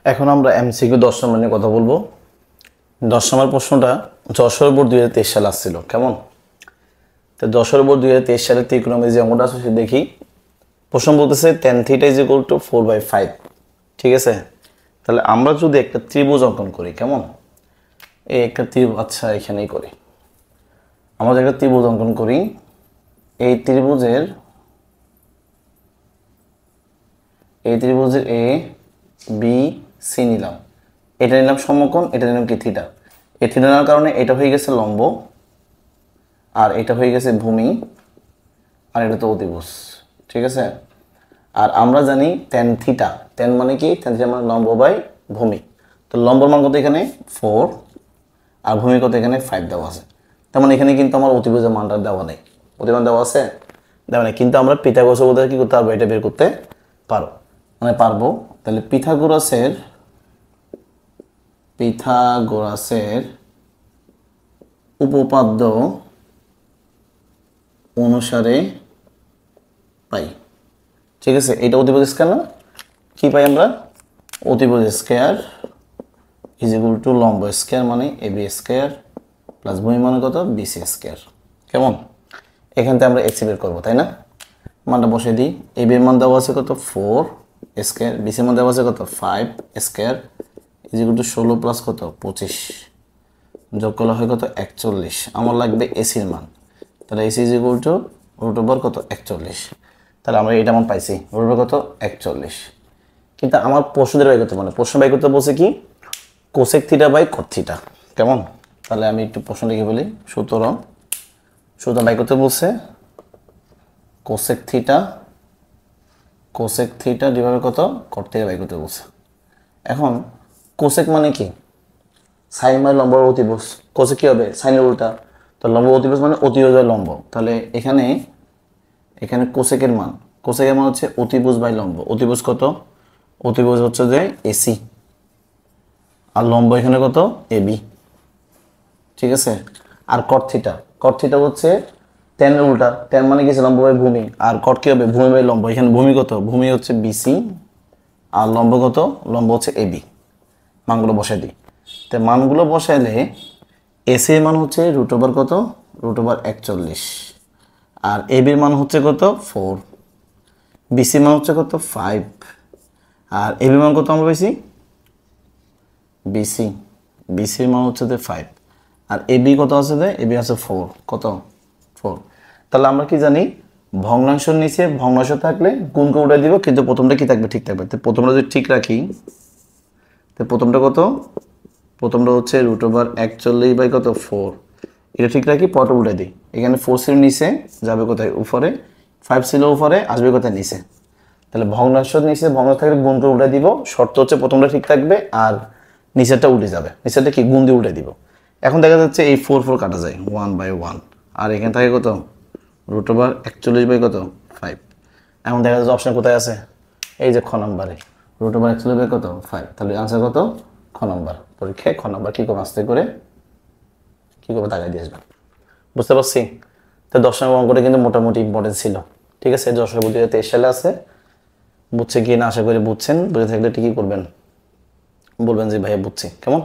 এখন আমরা এমসিকিউ 10 নম্বর নিয়ে কথা বলবো। 10 নম্বর প্রশ্নটা যশোর বোর্ড 2023 সালে আসছিল, কেমন? তো যশোর বোর্ড 2023 সালে ত্রিকোণমিতি যে অঙ্কটা আছে সেটা দেখি। প্রশ্ন বলতেছে tan θ = 4/5, ঠিক আছে? তাহলে আমরা যদি একটা ত্রিভুজ অঙ্কন করি, কেমন? এই একটা ত্রিভুজ, আচ্ছা এখানেই করি। আমরা যদি একটা ত্রিভুজ অঙ্কন করি, এই ত্রিভুজের এ বি সি নিলাম, এটা নিলাম সমকোণ, এটা নিলাম কি থিটা। এই থিটা নেওয়ার কারণে এটা হয়ে গেছে লম্ব, আর এটা হয়ে গেছে ভূমি, আর এটা তো অতিভুজ, ঠিক আছে? আর আমরা জানি tan θ, tan মানে কি? tan θ মানে লম্ব বাই ভূমি। তো লম্বর মান কত এখানে 4, আর ভূমি কত এখানে 5 দেওয়া আছে। তার মানে এখানে কিন্তু আমার অতিভুজের মানটা দেওয়া নেই। অতিমান দেওয়া আছে? দেওয়া নেই, কিন্তু আমরা পিথাগোরাসের উপপাদ্য কি করতে পারবো? এটা বের করতে পারো, মানে পারবো। তাহলে পিথাগোরাসের উপপাদ্য অনুসারে পাই, ঠিক আছে? এটা অতিভুজ স্কয়ার না? কি পাই আমরা? অতিভুজ স্কয়ার = লম্ব স্কয়ার, মানে ab স্কয়ার প্লাস ভূমি মানে কত? bc স্কয়ার, কেমন? এখান থেকে আমরা x বের করবো, তাই না? মানটা বসিয়ে দিই। ab এর মান দেওয়া আছে কত? 4 স্কয়ার, bc এর মান দেওয়া আছে কত? 5 স্কয়ার = 16 প্লাস কত? 25, যোগ করলে হয় কত? 41। আমার লাগবে ac এর মান, তাহলে ac √, কত? 41। তাহলে আমরা এটা মান পাইছি, √, কত? 41। কিন্তু আমার প্রশ্নদের বাই করতে, মানে প্রশ্ন বাই করতে বলছে কি? Cosec theta by cot theta, কেমন? তাহলে আমি একটু প্রশ্ন লিখে বলি। সুতরাং বাই করতে বলছে কোসেক থিটা ডিভাইড কত? কট থিটা বাই করতে বলছে। এখন কোসেক মানে কি? সাইন মানে লম্ব অতিভুজ, কোসেক কি হবে? সাইনের উল্টা। তো লম্ব অতিভুজ মানে অতিভুজ বাই লম্ব। তাহলে এখানে কোসেকের মান হচ্ছে অতিভুজ বাই লম্ব। অতিভুজ কত? অতিভুজ হচ্ছে যে এসি, আর লম্ব এখানে কত? এবি, ঠিক আছে? আর কট থিটা হচ্ছে tan এর উল্টা। tan মানে কি? লম্ব বাই ভূমি। আর কট কি হবে? ভূমি বাই লম্ব। এখানে ভূমি কত? ভূমি হচ্ছে বিসি, আর লম্ব কত? লম্ব হচ্ছে এবি। মানগুলো বসাই দিই। তো মানগুলো বসাইলে এসি এর মান হচ্ছে √, কত? √41, আর এবির মান হচ্ছে কত? 4, বিসি মান হচ্ছে কত? 5, আর এবি মান কত আমরা পাইছি? বিসির মান হচ্ছে যে 5, আর এবি কত আছে? এবি আছে 4, কত? 4। তাহলে আমরা কি জানি? ভগ্নাংশের নিচে ভগ্নাংশ থাকলে গুণকে উঠাই দিব, কিন্তু প্রথমটা কি থাকবে? ঠিক থাকবে। তো প্রথমটা যদি ঠিক রাখি, তো প্রথমটা কত? প্রথমটা হচ্ছে √41 বাই কত? 4। এটা ঠিক রাখি, পরটা উল্টাই দিই। এখানে 4 ছিল নিচে, যাবে কোথায়? উপরে। 5 ছিল উপরে, আসবে কোথায়? নিচে। তাহলে ভগ্নাংশের নিচে ভগ্নাংশ থাকলে গুণকে উল্টাই দিব। শর্ত হচ্ছে প্রথমটা ঠিক থাকবে, আর নিচেরটা উল্টে যাবে। নিচেরটা কি? গুণ দিয়ে উল্টে দিব। এখন দেখা যাচ্ছে এই 4 কাটা যায় 1/1, আর এখানে থাকে কত? √41 বাই কত? 5। এখন দেখা যাচ্ছে অপশন কোথায় আছে? এই যে খ নম্বরে, √41 বাই কত? 5। তাহলে আনসার কত? খ নম্বর। পরীক্ষায় খ নম্বর কি করে আস্তে করে কি করে দাগাই দিয়ে আসবে, বুঝতে পারছি? তো 10 নম্বর অঙ্কটা কিন্তু মোটামুটি ইম্পর্টেন্ট ছিল, ঠিক আছে? যশোর বোর্ড 2023 সালে আছে। বুঝছে কি না? আশা করি বুঝছেন। বুঝে থাকলে ঠিকই করবেন, বলবেন যে ভাইয়া বুঝছি, কেমন?